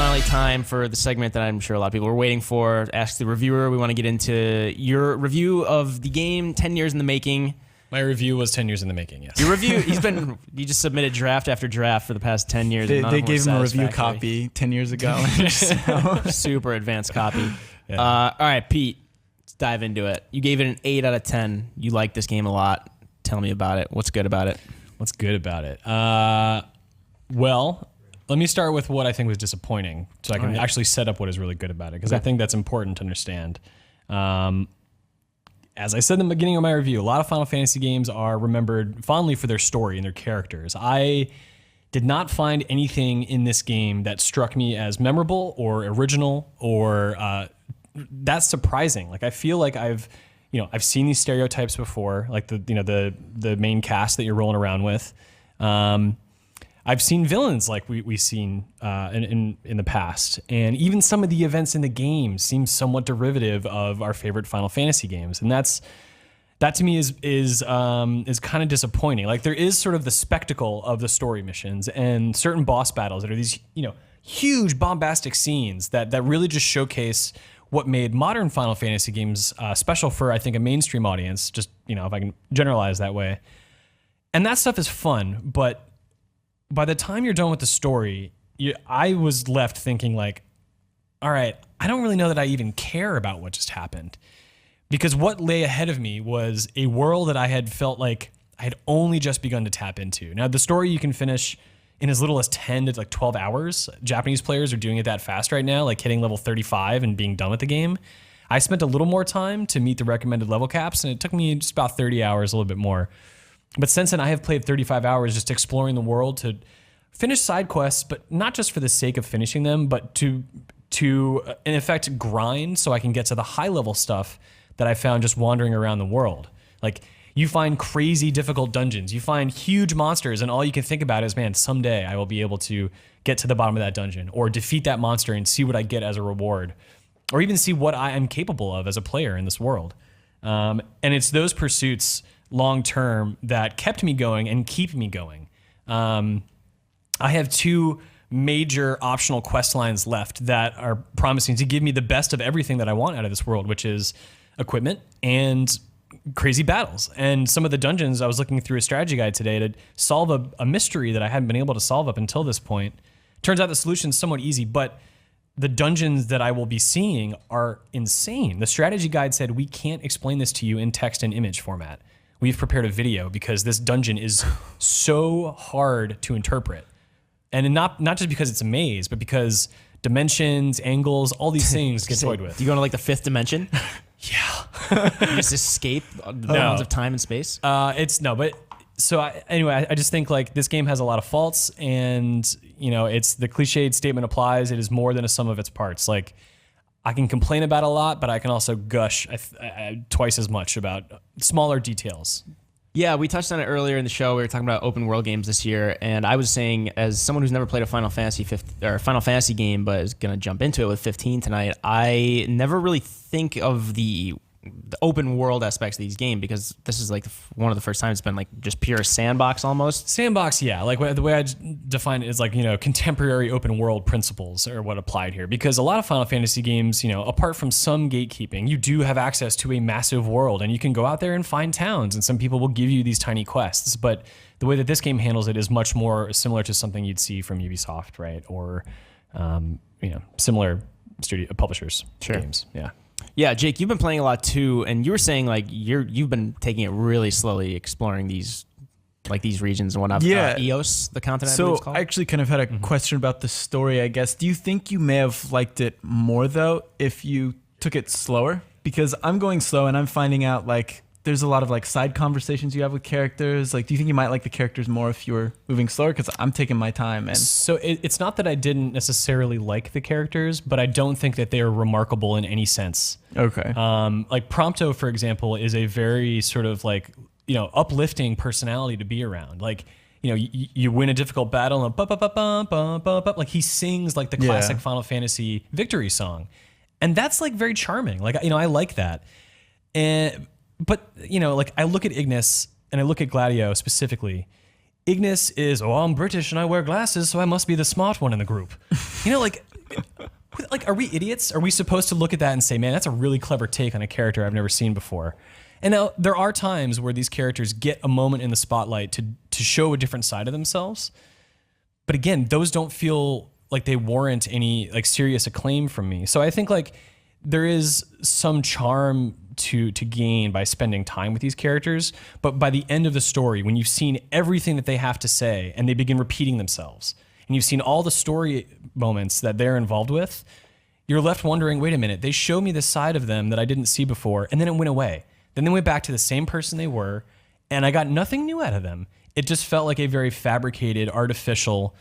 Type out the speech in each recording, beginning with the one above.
finally time for the segment that I'm sure a lot of people were waiting for. Ask the reviewer. We want to get into your review of the game, 10 years in the making. My review was 10 years in the making, yes. Your review, you just submitted draft after draft for the past 10 years. They gave him a review copy 10 years ago. Super advanced copy. Yeah. All right, Pete, let's dive into it. You gave it an 8 out of 10. You like this game a lot. Tell me about it. What's good about it? What's good about it? Well, let me start with what I think was disappointing so I can actually set up what is really good about it, because I think that's important to understand. As I said in the beginning of my review, a lot of Final Fantasy games are remembered fondly for their story and their characters. I did not find anything in this game that struck me as memorable or original or that's surprising. Like, I feel like I've seen these stereotypes before, like the main cast that you're rolling around with. I've seen villains like we've seen in the past, and even some of the events in the game seem somewhat derivative of our favorite Final Fantasy games, and that to me is kind of disappointing. Like, there is sort of the spectacle of the story missions and certain boss battles that are these huge bombastic scenes that really just showcase what made modern Final Fantasy games special for, I think, a mainstream audience. Just if I can generalize that way, and that stuff is fun, but by the time you're done with the story, I was left thinking like, all right, I don't really know that I even care about what just happened, because what lay ahead of me was a world that I had felt like I had only just begun to tap into. Now, the story you can finish in as little as 10 to 12 hours. Japanese players are doing it that fast right now, like hitting level 35 and being done with the game. I spent a little more time to meet the recommended level caps, and it took me just about 30 hours, a little bit more. But since then, I have played 35 hours just exploring the world to finish side quests, but not just for the sake of finishing them, but to in effect grind so I can get to the high level stuff that I found just wandering around the world. Like, you find crazy difficult dungeons, you find huge monsters, and all you can think about is, man, someday I will be able to get to the bottom of that dungeon or defeat that monster and see what I get as a reward, or even see what I am capable of as a player in this world. And it's those pursuits long term that kept me going and keep me going. I have 2 major optional quest lines left that are promising to give me the best of everything that I want out of this world, which is equipment and crazy battles. And some of the dungeons, I was looking through a strategy guide today to solve a mystery that I hadn't been able to solve up until this point. Turns out the solution is somewhat easy, but the dungeons that I will be seeing are insane. The strategy guide said, we can't explain this to you in text and image format. We've prepared a video because this dungeon is so hard to interpret. And not just because it's a maze, but because dimensions, angles, all these things get toyed with. Do you go to like the 5th dimension? Yeah. You just escape the bounds of time and space? I just think like this game has a lot of faults, and it's the cliched statement applies. It is more than a sum of its parts. Like, I can complain about a lot, but I can also gush twice as much about smaller details. Yeah, we touched on it earlier in the show. We were talking about open world games this year, and I was saying, as someone who's never played a Final Fantasy game, but is going to jump into it with 15 tonight, I never really think of the open world aspects of these games, because this is like one of the first times it's been like just pure sandbox almost. Sandbox, yeah. Like, the way I define it is like, contemporary open world principles are what applied here, because a lot of Final Fantasy games, apart from some gatekeeping, you do have access to a massive world, and you can go out there and find towns, and some people will give you these tiny quests. But the way that this game handles it is much more similar to something you'd see from Ubisoft, right? Or, similar publishers' games. Yeah. Yeah, Jake, you've been playing a lot too, and you were saying like you've been taking it really slowly, exploring these regions and whatnot. Yeah, Eos, the continent. So I actually kind of had a question about the story, I guess. Do you think you may have liked it more though if you took it slower? Because I'm going slow and I'm finding out like there's a lot of like side conversations you have with characters. Like, do you think you might like the characters more if you were moving slower? Because I'm taking my time. And so it's not that I didn't necessarily like the characters, but I don't think that they are remarkable in any sense. Okay. Like Prompto, for example, is a very sort of like, uplifting personality to be around. Like, you win a difficult battle and like he sings like the classic Final Fantasy victory song. And that's like very charming. Like, I like that. But, like I look at Ignis and I look at Gladio specifically. Ignis is, I'm British and I wear glasses, so I must be the smart one in the group. Like Like, are we idiots? Are we supposed to look at that and say, man, that's a really clever take on a character I've never seen before? And now there are times where these characters get a moment in the spotlight to show a different side of themselves. But again, those don't feel like they warrant any like serious acclaim from me. So I think like there is some charm to gain by spending time with these characters. But by the end of the story, when you've seen everything that they have to say and they begin repeating themselves, and you've seen all the story moments that they're involved with, you're left wondering, wait a minute, they showed me this side of them that I didn't see before, and then it went away. Then they went back to the same person they were, and I got nothing new out of them. It just felt like a very fabricated, artificial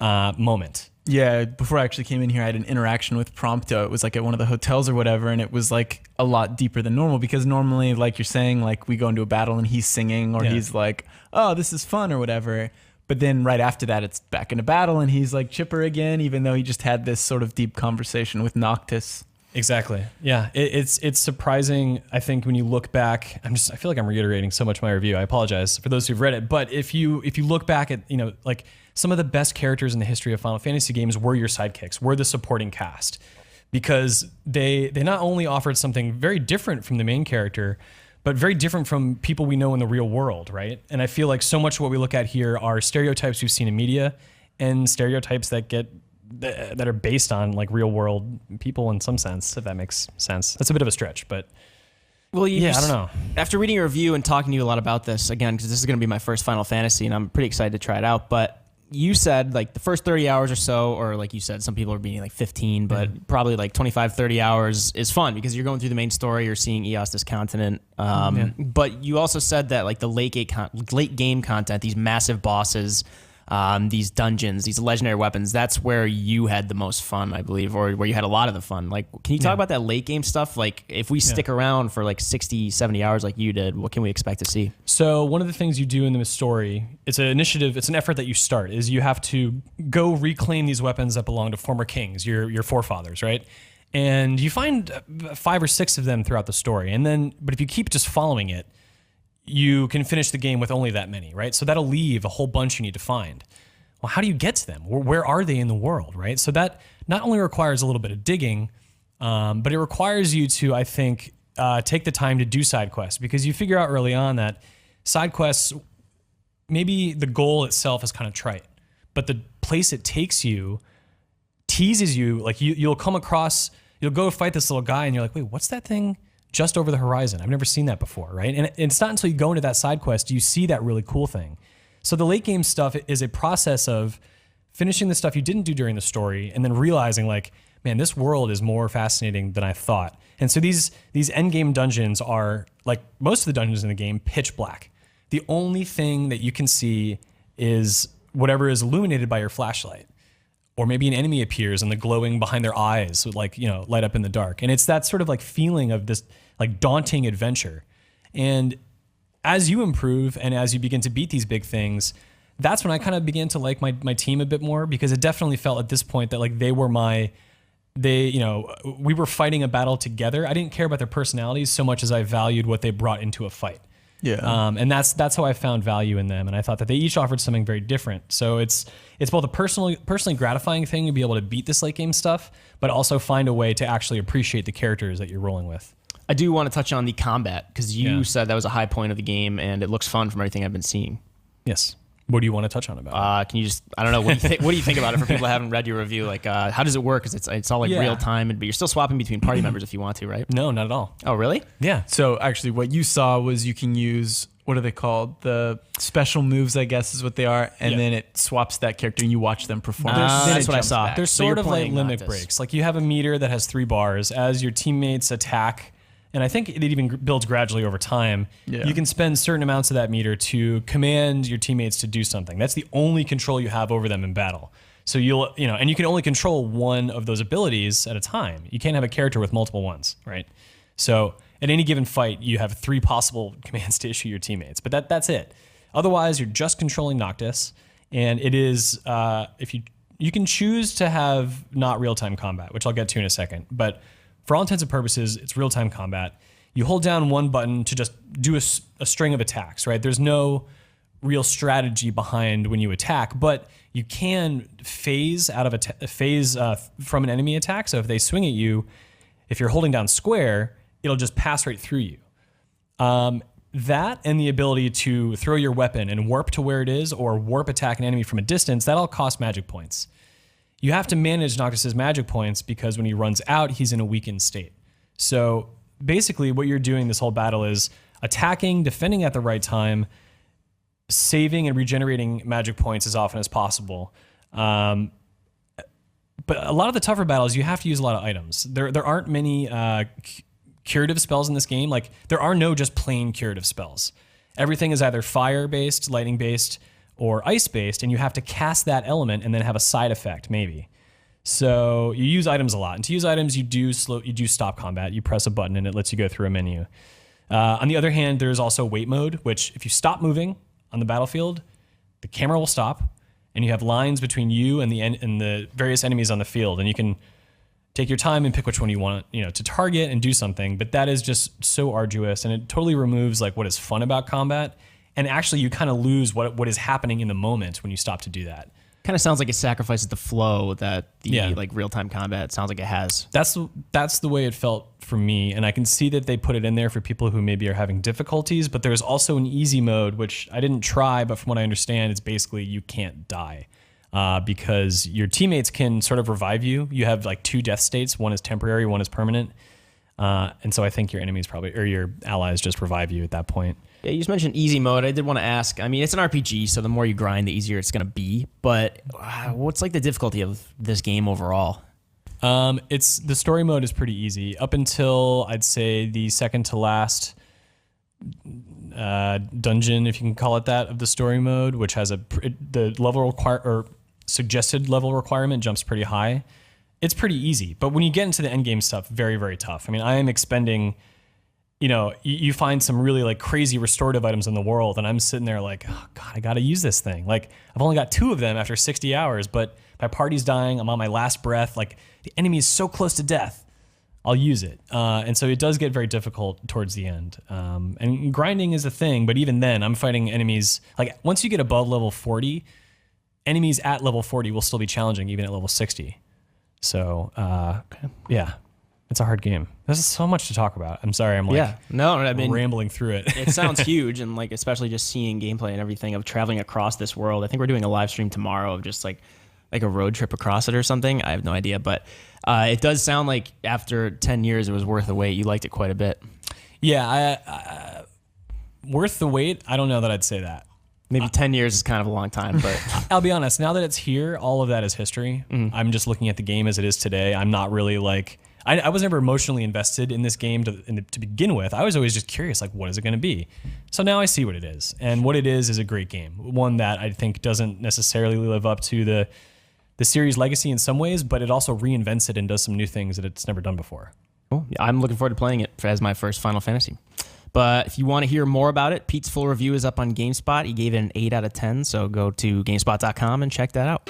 moment. Yeah, before I actually came in here, I had an interaction with Prompto. It was like at one of the hotels or whatever, and it was like a lot deeper than normal because normally, like you're saying, like we go into a battle and he's singing or he's like, oh, this is fun or whatever. But then right after that, it's back into battle and he's like chipper again, even though he just had this sort of deep conversation with Noctis. Exactly. Yeah, it's surprising. I think when you look back, I feel like I'm reiterating so much my review. I apologize for those who've read it. But if you look back at like some of the best characters in the history of Final Fantasy games were your sidekicks, were the supporting cast, because they not only offered something very different from the main character, but very different from people we know in the real world, right? And I feel like so much of what we look at here are stereotypes we've seen in media and stereotypes that are based on like real world people in some sense, if that makes sense. That's a bit of a stretch, but well, I don't know. After reading your review and talking to you a lot about this, again, because this is going to be my first Final Fantasy and I'm pretty excited to try it out, but you said like the first 30 hours or so, or like you said, some people are being like 15, but probably like 25, 30 hours is fun because you're going through the main story, you're seeing Eos, this continent. But you also said that like the late game content, these massive bosses, these dungeons, these legendary weapons, that's where you had the most fun, I believe, or where you had a lot of the fun. Like, can you talk about that late game stuff? Like, if we stick around for like 60, 70 hours like you did, what can we expect to see? So one of the things you do in the story, it's an initiative, it's an effort that you start, is you have to go reclaim these weapons that belong to former kings, your forefathers, right? And you find 5 or 6 of them throughout the story. But if you keep just following it, you can finish the game with only that many, right? So that'll leave a whole bunch you need to find. Well, how do you get to them? Where are they in the world, right? So that not only requires a little bit of digging, but it requires you to, I think, take the time to do side quests, because you figure out early on that side quests, maybe the goal itself is kind of trite, but the place it takes you teases you. Like you'll go fight this little guy and you're like, wait, what's that thing just over the horizon? I've never seen that before, right? And it's not until you go into that side quest you see that really cool thing. So the late game stuff is a process of finishing the stuff you didn't do during the story and then realizing like, man, this world is more fascinating than I thought. And so these end game dungeons are, like most of the dungeons in the game, pitch black. The only thing that you can see is whatever is illuminated by your flashlight. Or maybe an enemy appears and the glowing behind their eyes would light up in the dark. And it's that sort of like feeling of this like daunting adventure. And as you improve and as you begin to beat these big things, that's when I kind of began to like my team a bit more, because it definitely felt at this point that like we were fighting a battle together. I didn't care about their personalities so much as I valued what they brought into a fight. Yeah. And that's how I found value in them. And I thought that they each offered something very different. So it's both a personally gratifying thing to be able to beat this late game stuff, but also find a way to actually appreciate the characters that you're rolling with. I do want to touch on the combat, because you said that was a high point of the game and it looks fun from everything I've been seeing. Yes. What do you want to touch on about it? Can you just, I don't know, what do you think about it for people who haven't read your review? Like, how does it work? Because it's all like real time, but you're still swapping between party members if you want to, right? No, not at all. Oh, really? Yeah. So actually what you saw was you can use, what are they called? The special moves, I guess is what they are. And then it swaps that character and you watch them perform. That's what I saw. Back. There's sort of like limit breaks. Like you have a meter that has 3 bars. As your teammates attack, and I think it even builds gradually over time, you can spend certain amounts of that meter to command your teammates to do something. That's the only control you have over them in battle. So and you can only control one of those abilities at a time. You can't have a character with multiple ones, right? So at any given fight, you have 3 possible commands to issue your teammates, but that's it. Otherwise, you're just controlling Noctis, and it is, if you can choose to have not real-time combat, which I'll get to in a second, but for all intents and purposes, it's real-time combat. You hold down one button to just do a string of attacks, right? There's no real strategy behind when you attack, but you can phase out of phase from an enemy attack. So if they swing at you, if you're holding down square, it'll just pass right through you. That and the ability to throw your weapon and warp to where it is, or warp attack an enemy from a distance, that all costs magic points. You have to manage Noctis's magic points because when he runs out, he's in a weakened state. So basically what you're doing this whole battle is attacking, defending at the right time, saving and regenerating magic points as often as possible. But a lot of the tougher battles, you have to use a lot of items. There aren't many curative spells in this game. Like, there are no just plain curative spells. Everything is either fire-based, lightning-based, or ice-based, and you have to cast that element and then have a side effect, maybe. So you use items a lot. And to use items, you do stop combat. You press a button and it lets you go through a menu. On the other hand, there's also wait mode, which if you stop moving on the battlefield, the camera will stop, and you have lines between you and the various enemies on the field, and you can take your time and pick which one you want, to target and do something. But that is just so arduous, and it totally removes like what is fun about combat. And actually, you kind of lose what is happening in the moment when you stop to do that. Kind of sounds like it sacrifices the flow that the like real-time combat sounds like it has. That's the way it felt for me, and I can see that they put it in there for people who maybe are having difficulties. But there's also an easy mode, which I didn't try, but from what I understand, it's basically you can't die. Because your teammates can sort of revive you. You have like 2 death states. One is temporary, one is permanent. And so I think your enemies or your allies just revive you at that point. Yeah, you just mentioned easy mode. I did want to ask, I mean, it's an RPG, so the more you grind, the easier it's going to be. But what's like the difficulty of this game overall? The story mode is pretty easy up until I'd say the second to last dungeon, if you can call it that, of the story mode, which has the level suggested level requirement jumps pretty high. It's pretty easy, but when you get into the end game stuff, very, very tough. I mean, I am expending, you find some really like crazy restorative items in the world, and I'm sitting there like, oh God, I got to use this thing. Like, I've only got 2 of them after 60 hours, but my party's dying. I'm on my last breath. Like, the enemy is so close to death. I'll use it. And so it does get very difficult towards the end. And grinding is a thing, but even then I'm fighting enemies. Like, once you get above level 40, enemies at level 40 will still be challenging even at level 60. So, yeah, it's a hard game. There's so much to talk about. I'm sorry. I'm like, rambling through it. It sounds huge. And like, especially just seeing gameplay and everything of traveling across this world. I think we're doing a live stream tomorrow of just like a road trip across it or something. I have no idea, but it does sound like after 10 years, it was worth the wait. You liked it quite a bit. Yeah. Worth the wait. I don't know that I'd say that. Maybe 10 years is kind of a long time, but I'll be honest, now that it's here, all of that is history. I'm just looking at the game as it is today. I'm not really like, I was never emotionally invested in this game to begin with. I was always just curious, like, what is it going to be? So now I see what it is. And what it is a great game. One that I think doesn't necessarily live up to the series legacy in some ways, but it also reinvents it and does some new things that it's never done before. Cool. I'm looking forward to playing it as my first Final Fantasy. But if you want to hear more about it, Pete's full review is up on GameSpot. He gave it an 8 out of 10, so go to GameSpot.com and check that out.